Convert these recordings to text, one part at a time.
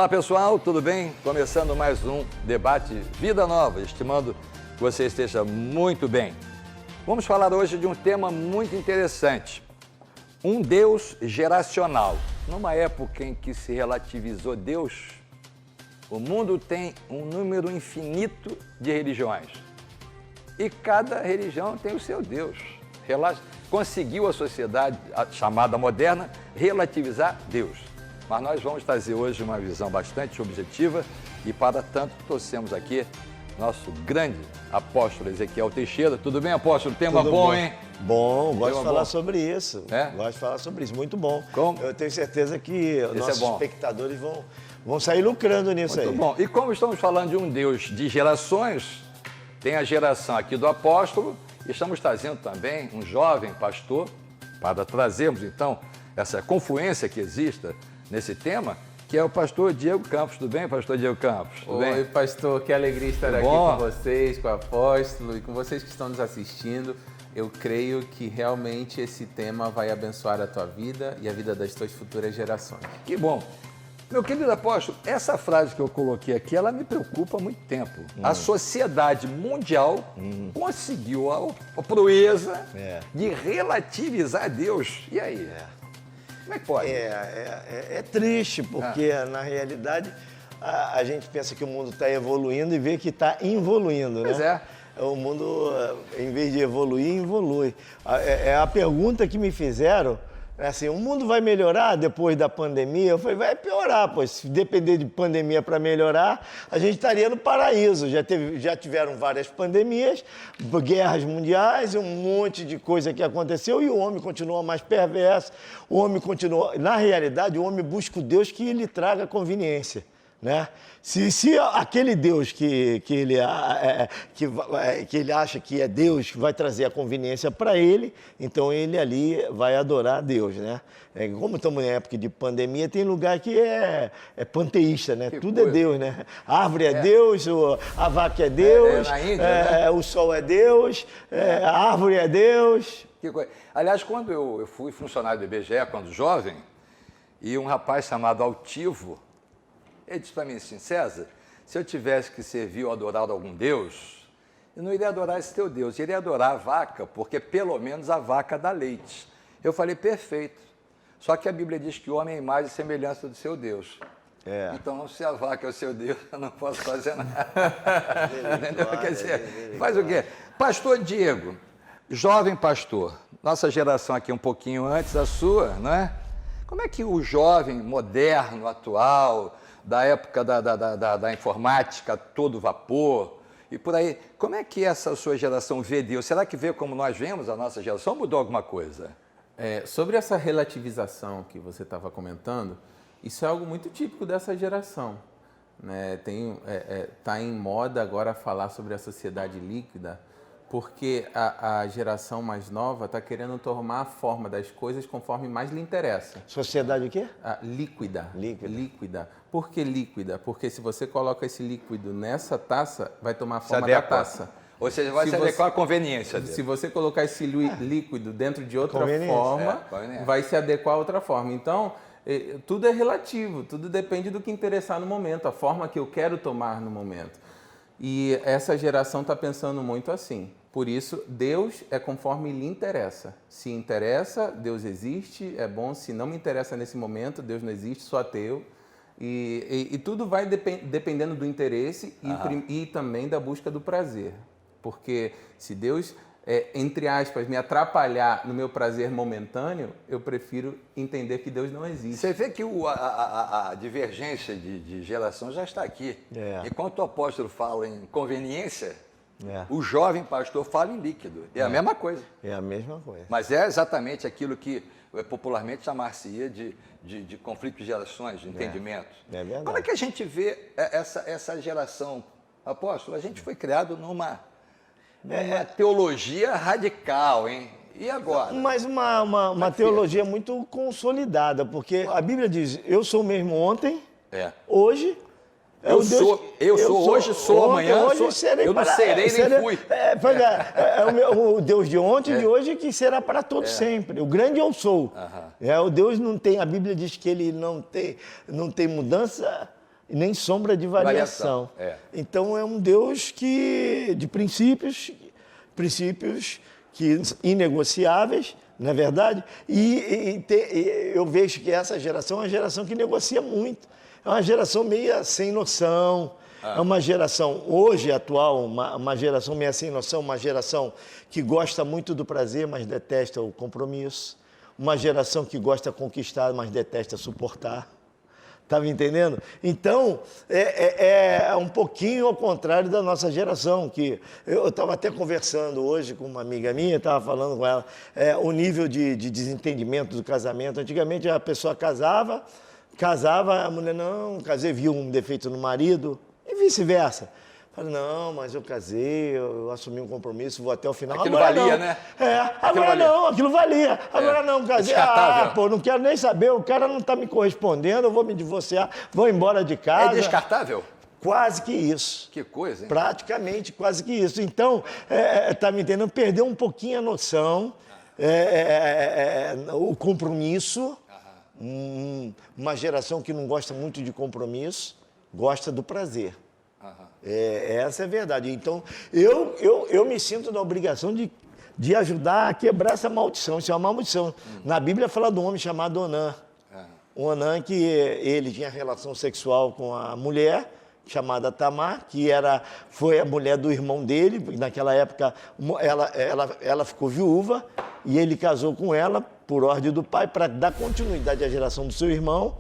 Olá pessoal, tudo bem? Começando mais um debate Vida Nova, estimando que você esteja muito bem. Vamos falar hoje de um tema muito interessante, um Deus geracional. Numa época em que se relativizou Deus, o mundo tem um número infinito de religiões e cada religião tem o seu Deus. Conseguiu a sociedade chamada moderna relativizar Deus. Mas nós vamos trazer hoje uma visão bastante objetiva e, para tanto, trouxemos aqui nosso grande apóstolo Ezequiel Teixeira. Tudo bem, apóstolo? Tema bom, hein? Bom, gosto de falar sobre isso. É? Gosto de falar sobre isso, muito bom. Como? Eu tenho certeza que nossos bom. espectadores vão sair lucrando nisso aí. Muito bom. E como estamos falando de um Deus de gerações, tem a geração aqui do apóstolo e estamos trazendo também um jovem pastor para trazermos, então, essa confluência que exista nesse tema, que é o pastor Diego Campos. Tudo bem, pastor Diego Campos? Tudo bem? Oi, pastor, que alegria estar aqui com vocês, com o apóstolo e com vocês que estão nos assistindo. Eu creio que realmente esse tema vai abençoar a tua vida e a vida das tuas futuras gerações. Que bom. Meu querido apóstolo, essa frase que eu coloquei aqui, ela me preocupa há muito tempo. A sociedade mundial conseguiu a proeza de relativizar Deus. E aí? Como é que pode? É triste, porque na realidade a gente pensa que o mundo está evoluindo e vê que está involuindo, né? Pois é. O mundo, em vez de evoluir, involui. A pergunta que me fizeram é assim, o mundo vai melhorar depois da pandemia? Eu falei, vai piorar, pois se depender de pandemia para melhorar, a gente estaria no paraíso. Já tiveram várias pandemias, guerras mundiais, um monte de coisa que aconteceu e o homem continua mais perverso. O homem continua... Na realidade, o homem busca o Deus que lhe traga conveniência, né? Se aquele Deus que ele acha que é Deus, que vai trazer a conveniência para ele, então ele ali vai adorar a Deus, né? Como estamos em época de pandemia, tem lugar que é panteísta, né? Tudo é Deus, né? A árvore é Deus, a vaca é Deus, na Índia, né? O sol é Deus, a árvore é Deus. Que coisa. Aliás, quando eu fui funcionário do IBGE, quando jovem, e um rapaz chamado Altivo, ele disse para mim assim, César, se eu tivesse que servir ou adorar algum Deus, eu não iria adorar esse teu Deus, eu iria adorar a vaca, porque pelo menos a vaca dá leite. Eu falei, perfeito. Só que a Bíblia diz que o homem é a imagem e semelhança do seu Deus. Então, se a vaca é o seu Deus, eu não posso fazer nada. Entendeu? Quer dizer, faz o quê? Pastor Diego, jovem pastor, nossa geração aqui um pouquinho antes da sua, não é? Como é que o jovem moderno, atual, da época da informática, todo vapor, e por aí, como é que essa sua geração vê Deus? Será que vê como nós vemos a nossa geração ou mudou alguma coisa? Sobre essa relativização que você estava comentando, isso é algo muito típico dessa geração, né? Tá em moda agora falar sobre a sociedade líquida, porque a geração mais nova está querendo tomar a forma das coisas conforme mais lhe interessa. Sociedade o quê? Líquida. Líquida. Por que líquida? Porque se você coloca esse líquido nessa taça, vai tomar a forma da taça. Ou seja, vai se adequar à conveniência dele. Se você colocar esse líquido dentro de outra forma, vai se adequar a outra forma. Então, tudo é relativo, tudo depende do que interessar no momento, a forma que eu quero tomar no momento. E essa geração está pensando muito assim. Por isso, Deus é conforme lhe interessa. Se interessa, Deus existe, é bom. Se não me interessa nesse momento, Deus não existe, sou ateu. E tudo vai dependendo do interesse e também da busca do prazer. Porque se Deus, entre aspas, me atrapalhar no meu prazer momentâneo, eu prefiro entender que Deus não existe. Você vê que a divergência de geração já está aqui. Enquanto o apóstolo fala em conveniência, o jovem pastor fala em líquido. É a mesma coisa. É a mesma coisa. Mas é exatamente aquilo que popularmente chamar-se-ia de conflito de gerações, de entendimento. É verdade. Como é que a gente vê essa geração? Apóstolo, a gente foi criado numa teologia radical, hein? E agora? Mas uma teologia muito consolidada, porque a Bíblia diz, eu sou o mesmo ontem, hoje... Eu sou hoje, sou amanhã, hoje serei eu não serei nem fui. O Deus de ontem e de hoje que será para todos sempre. O grande eu sou. O Deus não tem, a Bíblia diz que ele não tem mudança e nem sombra de variação. Então é um Deus de princípios que inegociáveis, não é verdade? E eu vejo que essa geração é uma geração que negocia muito. É uma geração meio sem noção. É uma geração, hoje atual, uma geração meio sem noção, uma geração que gosta muito do prazer, mas detesta o compromisso. Uma geração que gosta de conquistar, mas detesta suportar. Está me entendendo? Então, é um pouquinho ao contrário da nossa geração, que eu estava até conversando hoje com uma amiga minha, estava falando com ela, o nível de desentendimento do casamento. Antigamente a pessoa casava, a mulher, não, casei, viu um defeito no marido, e vice-versa. Falei, não, mas eu casei, eu assumi um compromisso, vou até o final. Aquilo agora valia, não. né? Agora não, aquilo valia. Agora não, casei. Pô, não quero nem saber, o cara não está me correspondendo, eu vou me divorciar, vou embora de casa. É descartável? Quase que isso. Que coisa, hein? Praticamente quase que isso. Então, tá me entendendo? Perdeu um pouquinho a noção, o compromisso. Uma geração que não gosta muito de compromisso, gosta do prazer. Essa é a verdade. Então, eu me sinto na obrigação de ajudar a quebrar essa maldição. Isso é uma maldição. Na Bíblia fala de um homem chamado Onã. O Onã, que ele tinha relação sexual com a mulher, chamada Tamar, que foi a mulher do irmão dele. Naquela época, ela ficou viúva e ele casou com ela por ordem do pai para dar continuidade à geração do seu irmão.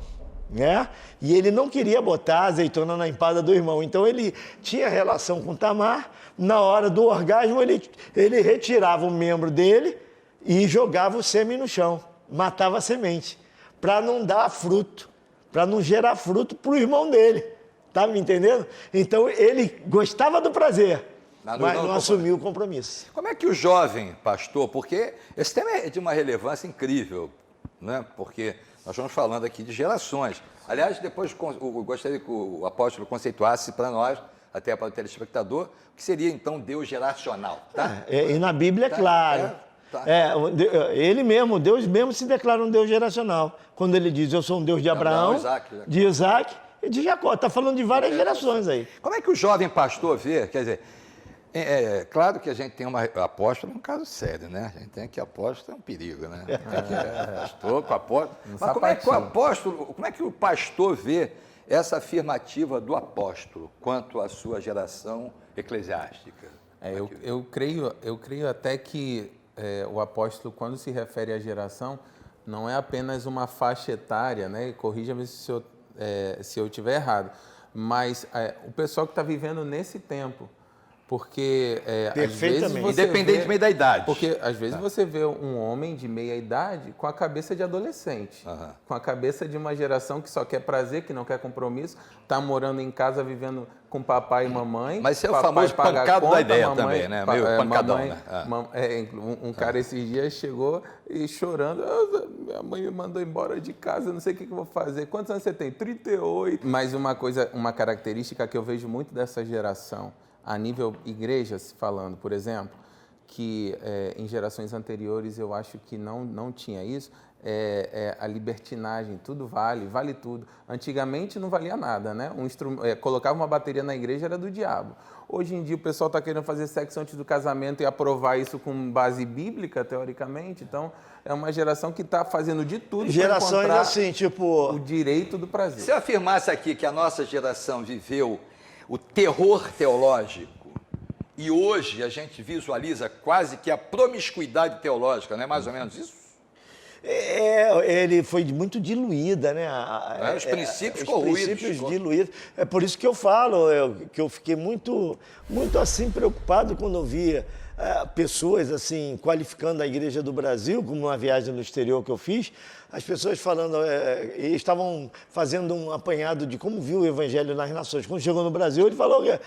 Né? E ele não queria botar azeitona na empada do irmão. Então ele tinha relação com Tamar. Na hora do orgasmo, ele retirava um membro dele e jogava o sêmen no chão. Matava a semente. Para não dar fruto. Para não gerar fruto para o irmão dele. Tá me entendendo? Então ele gostava do prazer, mas não assumiu o compromisso. Como é que o jovem pastor, porque esse tema é de uma relevância incrível, né? Porque nós estamos falando aqui de gerações. Aliás, depois eu gostaria que o apóstolo conceituasse para nós, até para o telespectador, o que seria então Deus geracional. Tá? E na Bíblia é claro. Deus mesmo se declara um Deus geracional. Quando ele diz, eu sou um Deus de Abraão, de Isaac e de Jacó. Está falando de várias gerações aí. Como é que o jovem pastor vê? Quer dizer, claro que a gente tem uma apóstolo, é um caso sério, né? A gente tem aqui apóstolo, é um perigo, né? Tem que pastor com apóstolo. Mas como é que o pastor vê essa afirmativa do apóstolo quanto à sua geração eclesiástica? Eu creio até que o apóstolo, quando se refere à geração, não é apenas uma faixa etária, né? E corrija-me se eu estiver errado, mas o pessoal que está vivendo nesse tempo. Porque às vezes independentemente da idade. Porque às vezes você vê um homem de meia idade com a cabeça de adolescente, com a cabeça de uma geração que só quer prazer, que não quer compromisso, está morando em casa vivendo com papai e mamãe. Mas isso é o famoso pancado da ideia também, né? Meio pancadão, né? Um cara esses dias chegou e chorando, minha mãe me mandou embora de casa, não sei o que eu vou fazer. Quantos anos você tem? 38. Mas uma característica que eu vejo muito dessa geração, a nível igrejas falando, por exemplo, que em gerações anteriores eu acho que não tinha isso, a libertinagem, tudo vale tudo. Antigamente não valia nada, né? Colocava uma bateria na igreja, era do diabo. Hoje em dia o pessoal está querendo fazer sexo antes do casamento e aprovar isso com base bíblica, teoricamente. Então, é uma geração que está fazendo de tudo para encontrar assim, tipo, o direito do prazer. Se eu afirmasse aqui que a nossa geração viveu o terror teológico e hoje a gente visualiza quase que a promiscuidade teológica, não é mais ou menos isso? Ele foi muito diluída, né? Os princípios corroídos. Os princípios diluídos. É por isso que eu falo, que eu fiquei muito assim preocupado quando eu via pessoas assim qualificando a Igreja do Brasil, como uma viagem no exterior que eu fiz, as pessoas falando, estavam fazendo um apanhado de como viu o Evangelho nas nações. Quando chegou no Brasil, ele falou que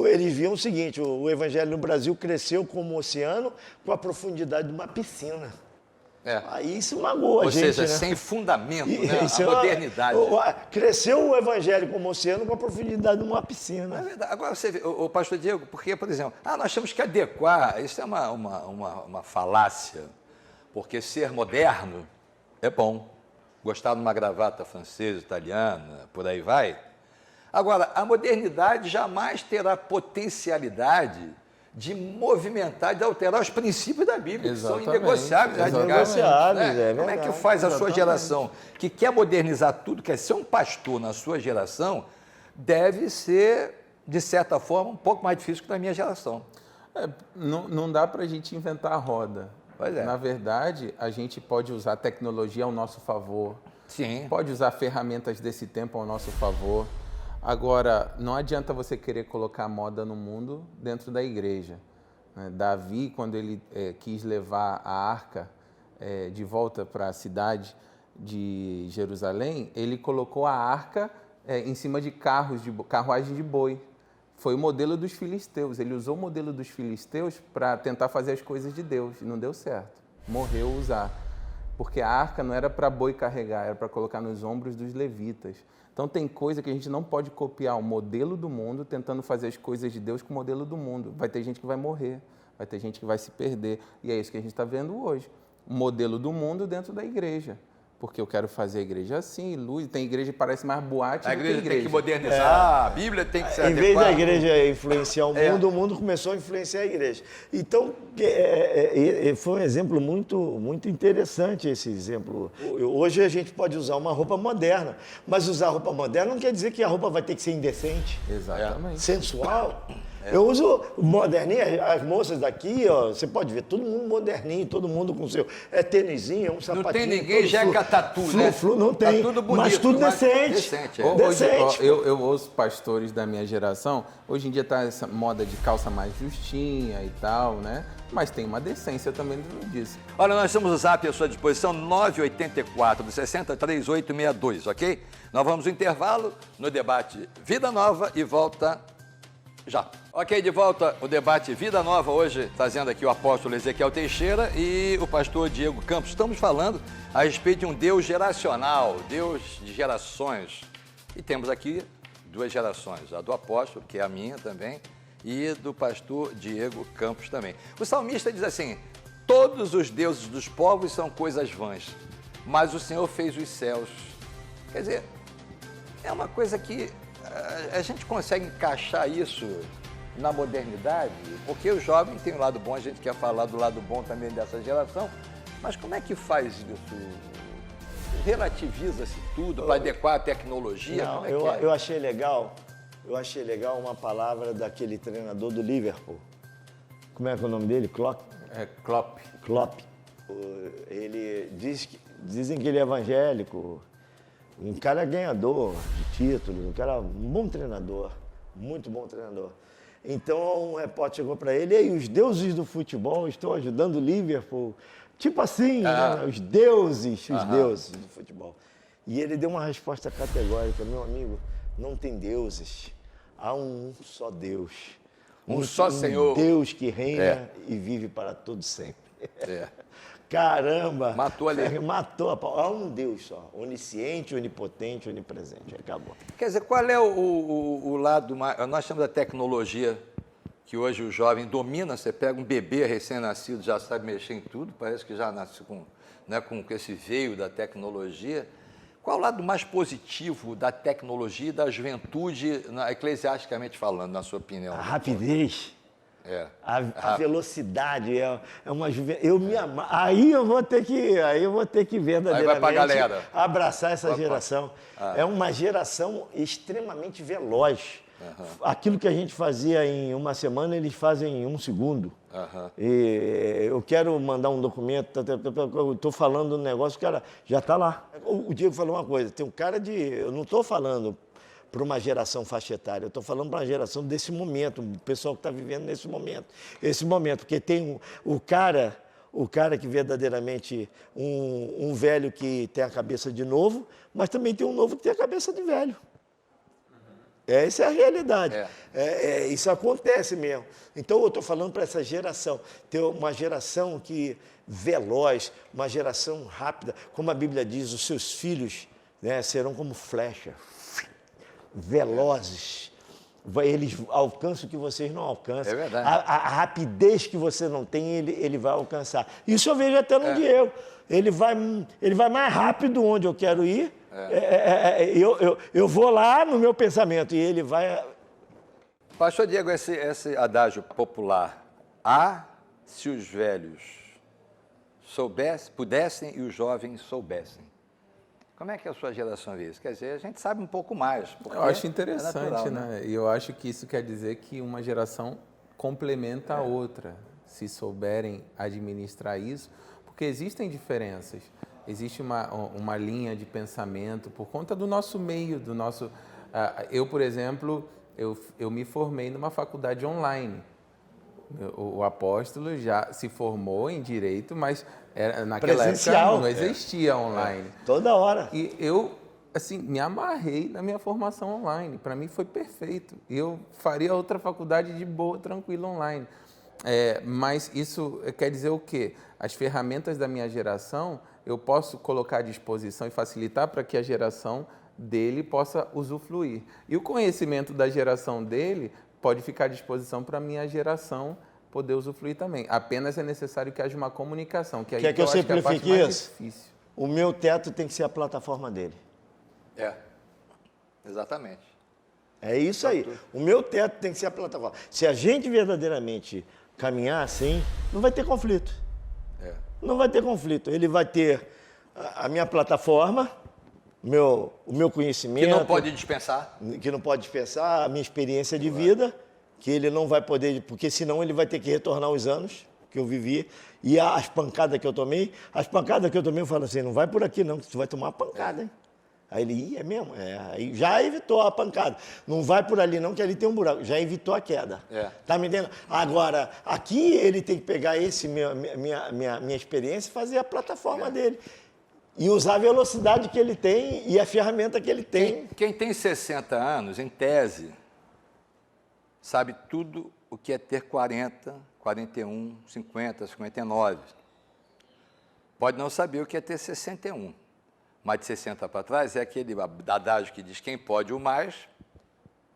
eles viam o seguinte, o Evangelho no Brasil cresceu como um oceano com a profundidade de uma piscina. Aí isso magoa a gente, Ou seja, né? sem fundamento, né? A modernidade. Cresceu o Evangelho como oceano com a profundidade de uma piscina. É verdade. Agora você vê, o pastor Diego, porque, por exemplo, nós temos que adequar, isso é uma falácia, porque ser moderno é bom. Gostar de uma gravata francesa, italiana, por aí vai. Agora, a modernidade jamais terá potencialidade de movimentar, de alterar os princípios da Bíblia, Exatamente. que são inegociáveis. Inegociáveis, né? Como é que faz a sua geração, que quer modernizar tudo, quer ser um pastor na sua geração, deve ser, de certa forma, um pouco mais difícil que na minha geração. Não dá para a gente inventar a roda. Pois é. Na verdade, a gente pode usar a tecnologia ao nosso favor. Sim. Pode usar ferramentas desse tempo ao nosso favor. Agora, não adianta você querer colocar moda no mundo dentro da igreja. Davi, quando ele quis levar a arca de volta para a cidade de Jerusalém, ele colocou a arca em cima de carruagem de boi. Foi o modelo dos filisteus. Ele usou o modelo dos filisteus para tentar fazer as coisas de Deus. E não deu certo. Morreu usar. Porque a arca não era para boi carregar, era para colocar nos ombros dos levitas. Então tem coisa que a gente não pode copiar o modelo do mundo tentando fazer as coisas de Deus com o modelo do mundo. Vai ter gente que vai morrer, vai ter gente que vai se perder. E é isso que a gente está vendo hoje. O modelo do mundo dentro da igreja. Porque eu quero fazer a igreja assim, luz. Tem igreja que parece mais boate do que igreja. A igreja tem que modernizar, a Bíblia tem que ser Em vez da igreja influenciar o mundo começou a influenciar a igreja. Então, foi um exemplo muito interessante esse exemplo. Hoje a gente pode usar uma roupa moderna, mas usar roupa moderna não quer dizer que a roupa vai ter que ser indecente. Exatamente. Sensual. Eu uso moderninho, as moças daqui, ó, você pode ver, todo mundo moderninho, todo mundo com seu tênisinho, um sapatinho. Não tem ninguém jeca tatu, né? Não tem, tá tudo bonito, mas tudo decente. Hoje, eu ouço pastores da minha geração, hoje em dia está essa moda de calça mais justinha e tal, né? Mas tem uma decência também dentro disso. Olha, nós temos o zap à sua disposição, 984-63862, ok? Nós vamos ao intervalo no debate Vida Nova e volta já. Ok, de volta o debate Vida Nova, hoje trazendo aqui o apóstolo Ezequiel Teixeira e o pastor Diego Campos. Estamos falando a respeito de um Deus geracional, Deus de gerações. E temos aqui duas gerações, a do apóstolo, que é a minha também, e do pastor Diego Campos também. O salmista diz assim: todos os deuses dos povos são coisas vãs, mas o Senhor fez os céus. Quer dizer, é uma coisa que a gente consegue encaixar isso na modernidade, porque o jovem tem um lado bom, a gente quer falar do lado bom também dessa geração, mas como é que faz isso? Relativiza-se tudo para adequar a tecnologia? Não, eu achei legal uma palavra daquele treinador do Liverpool. Como é que é o nome dele? Klopp? Klopp. Klopp. Ele dizem que ele é evangélico, um cara ganhador de títulos, um cara, um bom treinador, muito bom treinador. Então um repórter chegou para ele: e aí, os deuses do futebol estão ajudando o Liverpool? Tipo assim, né? Os deuses do futebol. E ele deu uma resposta categórica: meu amigo, não tem deuses, há um só Deus. Um só Senhor. Deus que reina e vive para todo sempre. Caramba! Matou ali. Matou. Há um Deus só, onisciente, onipotente, onipresente. Acabou. Quer dizer, qual é o lado mais... Nós temos a tecnologia que hoje o jovem domina. Você pega um bebê recém-nascido, já sabe mexer em tudo, parece que já nasce com esse veio da tecnologia. Qual é o lado mais positivo da tecnologia e da juventude, eclesiasticamente falando, na sua opinião? A rapidez. A velocidade é uma juventude. Aí eu vou ter que verdadeiramente abraçar essa geração. É uma geração extremamente veloz. Aquilo que a gente fazia em uma semana, eles fazem em um segundo. E eu quero mandar um documento, eu estou falando um negócio, o cara já está lá. O Diego falou uma coisa, tem um cara eu não estou falando para uma geração faixa etária, eu estou falando para uma geração desse momento, o pessoal que está vivendo nesse momento. Esse momento, porque tem o cara que verdadeiramente, um velho que tem a cabeça de novo, mas também tem um novo que tem a cabeça de velho. Essa é a realidade. Isso acontece mesmo. Então, eu estou falando para essa geração, ter uma geração veloz, uma geração rápida. Como a Bíblia diz, os seus filhos, né, serão como flecha, velozes. Eles alcançam o que vocês não alcançam. É verdade. A rapidez que você não tem, ele vai alcançar. Isso eu vejo até no Diego. Ele vai mais rápido onde eu quero ir Eu vou lá no meu pensamento e ele vai... Pastor Diego, esse adágio popular, se os velhos pudessem e os jovens soubessem. Como é que a sua geração vê isso? Quer dizer, a gente sabe um pouco mais. Eu acho interessante, natural, né? E eu acho que isso quer dizer que uma geração complementa a outra, se souberem administrar isso, porque existem diferenças. Existe uma linha de pensamento por conta do nosso meio, do nosso... eu, por exemplo, eu me formei numa faculdade online. O apóstolo já se formou em Direito, mas naquela época não existia online. Toda hora. E eu, assim, me amarrei na minha formação online. Para mim foi perfeito. Eu faria outra faculdade de boa, tranquila, online. Mas isso quer dizer o quê? As ferramentas da minha geração eu posso colocar à disposição e facilitar para que a geração dele possa usufruir. E o conhecimento da geração dele pode ficar à disposição para a minha geração poder usufruir também. Apenas é necessário que haja uma comunicação. Que Quer que eu simplifique isso? O meu teto tem que ser a plataforma dele. Exatamente. É isso aí. O meu teto tem que ser a plataforma. Se a gente verdadeiramente caminhar assim, não vai ter conflito. Não vai ter conflito. Ele vai ter a minha plataforma, o meu conhecimento. Que não pode dispensar. Que não pode dispensar, a minha experiência de vida, que ele não vai poder, porque senão ele vai ter que retornar os anos que eu vivi. E as pancadas que eu tomei, eu falo assim, não vai por aqui não, que tu vai tomar uma pancada, hein? Aí ele, é mesmo? Aí já evitou a pancada. Não vai por ali não, que ali tem um buraco. Já evitou a queda. Tá me entendendo? Agora, aqui ele tem que pegar minha experiência e fazer a plataforma dele. E usar a velocidade que ele tem e a ferramenta que ele tem. Quem tem 60 anos, em tese, sabe tudo o que é ter 40, 41, 50, 59. Pode não saber o que é ter 61. Mas de 60 para trás é aquele adágio que diz quem pode o mais,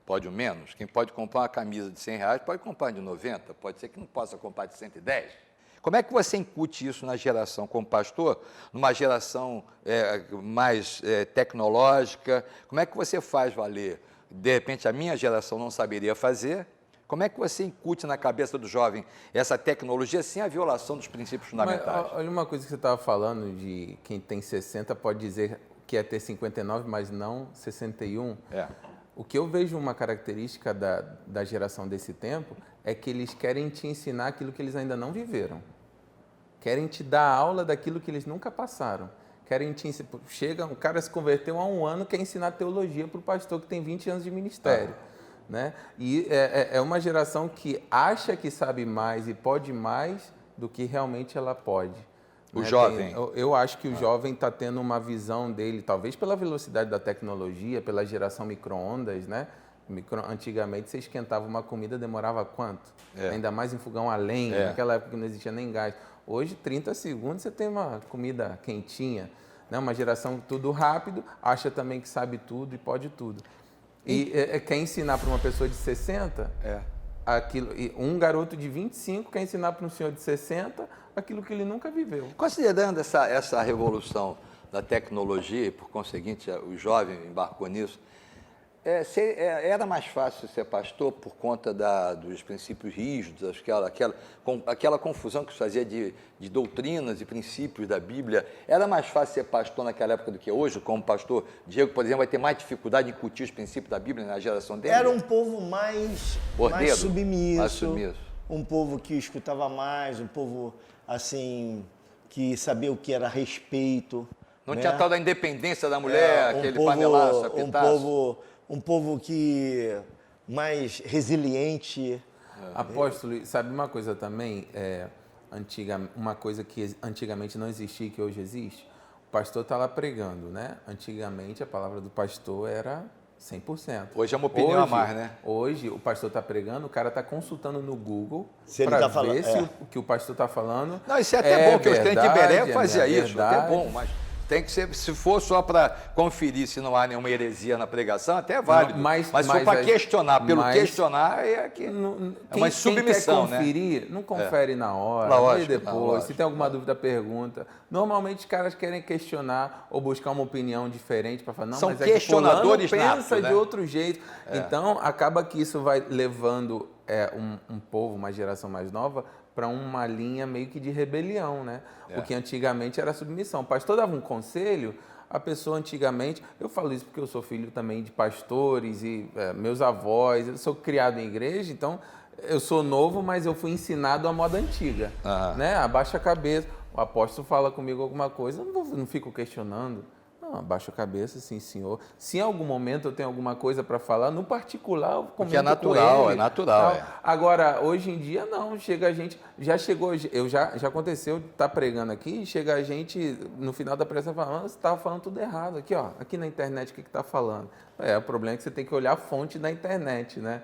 pode o menos. Quem pode comprar uma camisa de R$100, pode comprar de 90. Pode ser que não possa comprar de 110. Como é que você incute isso na geração como pastor, numa geração mais tecnológica? Como é que você faz valer? De repente, a minha geração não saberia fazer. Como é que você incute na cabeça do jovem essa tecnologia sem a violação dos princípios fundamentais? Mas, olha uma coisa que você estava falando de quem tem 60 pode dizer que é ter 59, mas não 61. O que eu vejo uma característica da geração desse tempo é que eles querem te ensinar aquilo que eles ainda não viveram. Querem te dar aula daquilo que eles nunca passaram. Querem te ensinar. Chega, um cara se converteu há um ano, quer ensinar teologia para o pastor que tem 20 anos de ministério. Né? E é uma geração que acha que sabe mais e pode mais do que realmente ela pode. O jovem. Eu acho que o jovem está tendo uma visão dele, talvez pela velocidade da tecnologia, pela geração micro-ondas, né? Antigamente você esquentava uma comida, demorava quanto? Ainda mais em fogão a lenha, naquela época que não existia nem gás. Hoje, 30 segundos, você tem uma comida quentinha. Né? Uma geração tudo rápido, acha também que sabe tudo e pode tudo. E quer ensinar para uma pessoa de 60, aquilo, e um garoto de 25 quer ensinar para um senhor de 60 aquilo que ele nunca viveu. Considerando essa revolução da tecnologia, e por conseguinte o jovem embarcou nisso, era mais fácil ser pastor por conta dos princípios rígidos, aquela confusão que se fazia de doutrinas e princípios da Bíblia. Era mais fácil ser pastor naquela época do que hoje, como pastor Diego, por exemplo, vai ter mais dificuldade em incutir os princípios da Bíblia na geração dele? Era um povo mais submisso, um povo que escutava mais, um povo assim que sabia o que era respeito. Não tinha tal da independência da mulher, aquele panelaço, apitaço. Um povo que mais resiliente. Apóstolo, sabe uma coisa também? Uma coisa que antigamente não existia e que hoje existe? O pastor está lá pregando, né? Antigamente a palavra do pastor era 100%. Hoje é uma opinião a mais, né? Hoje o pastor está pregando, o cara está consultando no Google para ver se o que o pastor está falando. Não, isso é até bom, que os crentes de Beré faziam isso, até bom, mas Tem que ser, se for só para conferir se não há nenhuma heresia na pregação, até é válido. Mas se for para questionar, questionar é que é uma submissão, quem quer conferir, né? não confere na hora, lógico, depois. lógico, se tem alguma dúvida, pergunta. Normalmente os caras querem questionar ou buscar uma opinião diferente para falar, não, são mas questionadores é que pensa natos, né? de outro jeito. Então, acaba que isso vai levando um povo, uma geração mais nova, para uma linha meio que de rebelião, né? O que antigamente era submissão. O pastor dava um conselho, a pessoa antigamente... Eu falo isso porque eu sou filho também de pastores e meus avós, eu sou criado em igreja, então eu sou novo, mas eu fui ensinado à moda antiga, né? Abaixa a cabeça, o apóstolo fala comigo alguma coisa, eu não fico questionando. Não, abaixo a cabeça, sim, senhor. Se em algum momento eu tenho alguma coisa para falar, no particular, eu comento porque é natural, com ele, é natural. Agora, hoje em dia, não. Chega a gente... Já chegou... Já aconteceu, tá pregando aqui, chega a gente, no final da pressa, falando, você estava falando tudo errado. Aqui, ó, aqui na internet, o que está falando? O problema é que você tem que olhar a fonte da internet, né?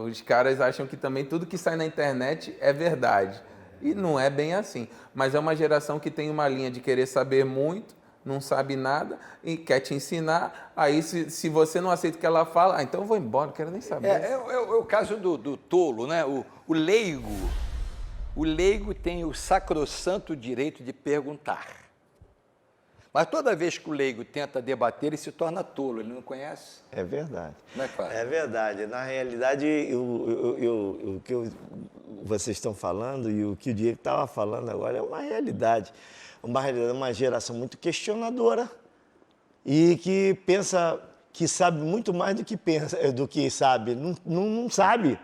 Os caras acham que também tudo que sai na internet é verdade. E não é bem assim. Mas é uma geração que tem uma linha de querer saber muito, não sabe nada e quer te ensinar. Aí, se você não aceita o que ela fala, então eu vou embora, não quero nem saber. É o caso do tolo, né? O leigo tem o sacrossanto direito de perguntar. Mas toda vez que o leigo tenta debater, ele se torna tolo, ele não conhece. É verdade. Como é que faz? É verdade. Na realidade, o que vocês estão falando e o que o Diego estava falando agora é uma realidade. Uma geração muito questionadora e que pensa que sabe muito mais do que pensa, do que sabe. Não sabe.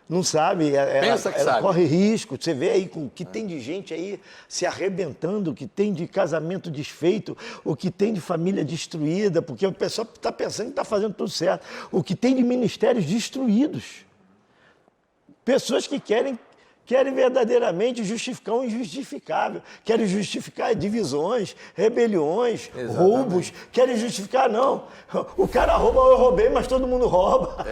Não sabe. Pensa que ela sabe. Corre risco. Você vê aí o que tem de gente aí se arrebentando, o que tem de casamento desfeito, o que tem de família destruída, porque o pessoal está pensando que está fazendo tudo certo. O que tem de ministérios destruídos. Pessoas que querem verdadeiramente justificar o injustificável, querem justificar divisões, rebeliões, roubos, querem justificar, não. O cara rouba, eu roubei, mas todo mundo rouba.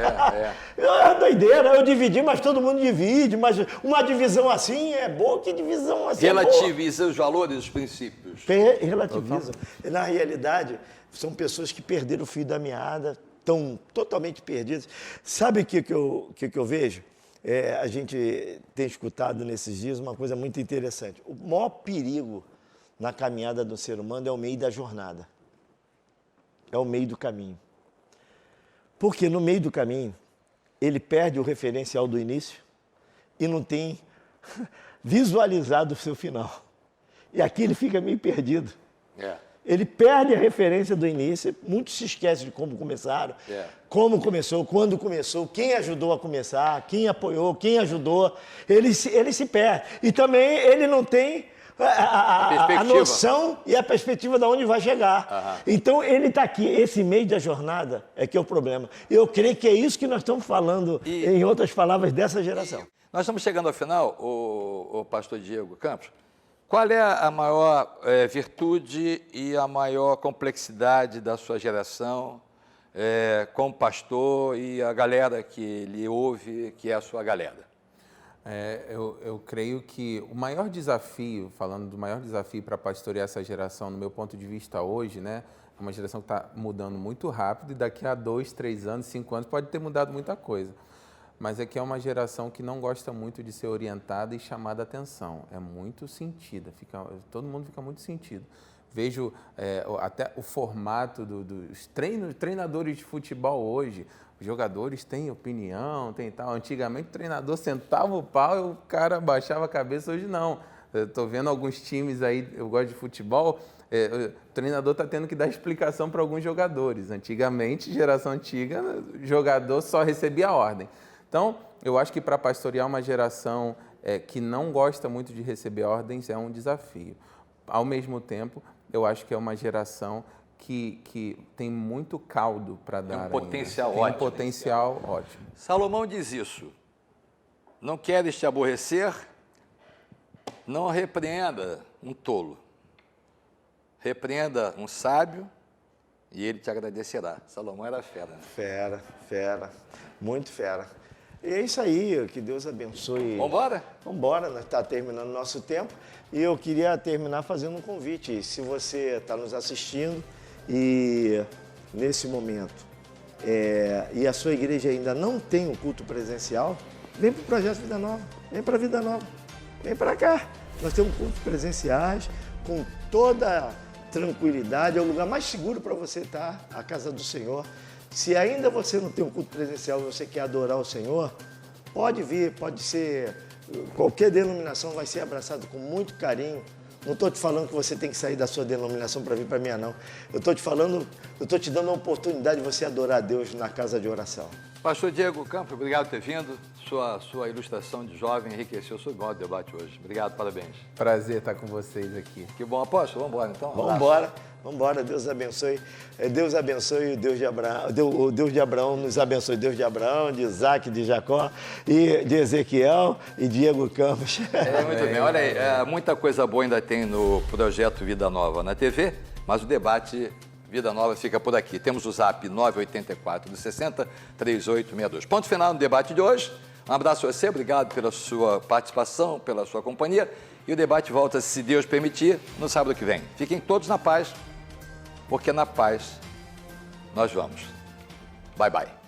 É doideira, eu dividi, mas todo mundo divide, mas uma divisão assim é boa, que divisão assim relativiza os valores, os princípios. Relativiza. Na realidade, são pessoas que perderam o fio da meada, estão totalmente perdidas. Sabe o que eu vejo? A gente tem escutado nesses dias uma coisa muito interessante. O maior perigo na caminhada do ser humano é o meio da jornada. É o meio do caminho. Porque no meio do caminho, ele perde o referencial do início e não tem visualizado o seu final. E aqui ele fica meio perdido. Ele perde a referência do início, muitos se esquecem de como começaram, como começou, quando começou, quem ajudou a começar, quem apoiou, quem ajudou, ele se perde. E também ele não tem a noção e a perspectiva de onde vai chegar. Então ele está aqui, esse meio da jornada é que é o problema. Eu creio que é isso que nós estamos falando, em outras palavras, dessa geração. Nós estamos chegando ao final, o pastor Diego Campos. Qual é a maior virtude e a maior complexidade da sua geração como pastor e a galera que lhe ouve, que é a sua galera? Eu creio que o maior desafio, falando do maior desafio para pastorear essa geração, no meu ponto de vista hoje, né, é uma geração que está mudando muito rápido e daqui a 2, 3 anos, 5 anos pode ter mudado muita coisa. Mas é que é uma geração que não gosta muito de ser orientada e chamada atenção. É muito sentida, todo mundo fica muito sentido. Vejo até o formato dos treinadores de futebol hoje. Os jogadores têm opinião, tem tal. Antigamente o treinador sentava o pau e o cara baixava a cabeça, hoje não. Estou vendo alguns times aí, eu gosto de futebol, o treinador está tendo que dar explicação para alguns jogadores. Antigamente, geração antiga, o jogador só recebia a ordem. Então, eu acho que para pastorear uma geração que não gosta muito de receber ordens é um desafio. Ao mesmo tempo, eu acho que é uma geração que tem muito caldo para dar. Tem um potencial ótimo. Tem um potencial ótimo. Salomão diz isso. Não queres te aborrecer? Não repreenda um tolo. Repreenda um sábio e ele te agradecerá. Salomão era fera. Né? Fera, muito fera. E é isso aí, que Deus abençoe. Vambora? Vambora, nós estamos terminando o nosso tempo. E eu queria terminar fazendo um convite. Se você está nos assistindo e nesse momento e a sua igreja ainda não tem um culto presencial, vem para o Projeto Vida Nova, vem para a Vida Nova, vem para cá. Nós temos cultos presenciais com toda tranquilidade, é o lugar mais seguro para você estar, a casa do Senhor. Se ainda você não tem um culto presencial e você quer adorar o Senhor, pode vir, pode ser, qualquer denominação vai ser abraçado com muito carinho. Não estou te falando que você tem que sair da sua denominação para vir para a minha, não. Eu estou te falando, eu estou te dando a oportunidade de você adorar a Deus na casa de oração. Pastor Diego Campos, obrigado por ter vindo. Sua ilustração de jovem enriqueceu o bom debate hoje. Obrigado, parabéns. Prazer estar com vocês aqui. Que bom, apóstolo. Vamos embora, então. Vamos embora. Deus abençoe. Deus abençoe o Deus de Abraão. O Deus de Abraão nos abençoe. Deus de Abraão, de Isaac, de Jacó, e de Ezequiel e Diego Campos. Muito bem. Olha aí, muita coisa boa ainda tem no projeto Vida Nova na TV, mas o debate Vida Nova fica por aqui. Temos o zap 984-60-3862. Ponto final no debate de hoje. Um abraço a você, obrigado pela sua participação, pela sua companhia. E o debate volta, se Deus permitir, no sábado que vem. Fiquem todos na paz, porque na paz nós vamos. Bye, bye.